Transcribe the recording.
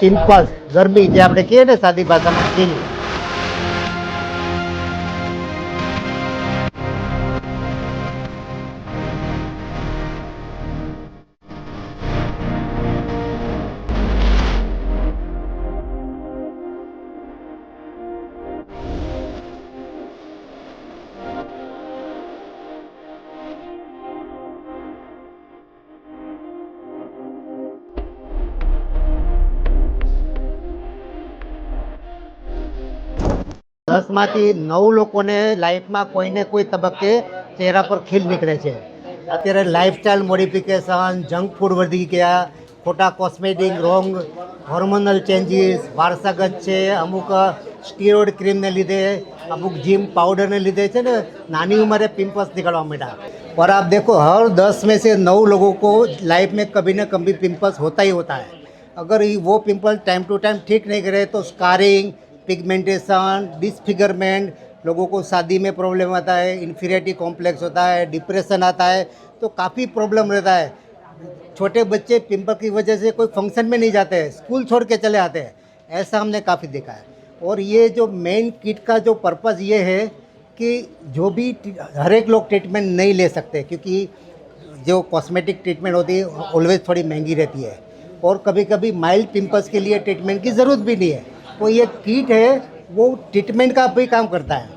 Pimples ગરમી જે આપણે કહીએ ને સાદી ભાષામાં ખીલ. 10માંથી 9 લોકોને લાઈફમાં કોઈને કોઈ તબક્કે ચહેરા પર ખીલ નીકળે છે. અત્યારે લાઈફસ્ટાઈલ મોડિફિકેશન, જંક ફૂડ વધી ગયા, ખોટા કોસ્મેટિક, રોંગ હોર્મોનલ ચેન્જીસ, વારસાગત છે, અમુક સ્ટીરોઇડ ક્રીમને લીધે, અમુક जिम पाउडर ने લીધે છે ને નાની ઉम्र पिंपल्स निकलवा માંડ્યા. और आप देखो हर 10 में से 9 लोगों को लाइफ में कभी ना कभी पिंपल्स होता ही होता है. अगर वो पिंपल टाइम टू टाइम ठीक नहीं करे तो स्कारिंग, पिगमेंटेशन, डिसफिगरमेंट, लोगों को शादी में प्रॉब्लम आता है, इन्फीरियरिटी कॉम्प्लेक्स होता है, डिप्रेशन आता है, तो काफ़ी प्रॉब्लम रहता है. छोटे बच्चे पिंपल की वजह से कोई फंक्शन में नहीं जाते हैं, स्कूल छोड़ के चले आते हैं. ऐसा हमने काफ़ी देखा है. और ये जो मेन किट का जो पर्पज़ ये है कि जो भी हर एक लोग ट्रीटमेंट नहीं ले सकते, क्योंकि जो कॉस्मेटिक ट्रीटमेंट होती है ऑलवेज थोड़ी महंगी रहती है और कभी कभी माइल्ड पिंपल्स के लिए ट्रीटमेंट की ज़रूरत भी नहीं है. तो ये किट है वो ट्रीटमेंट का भी काम करता है.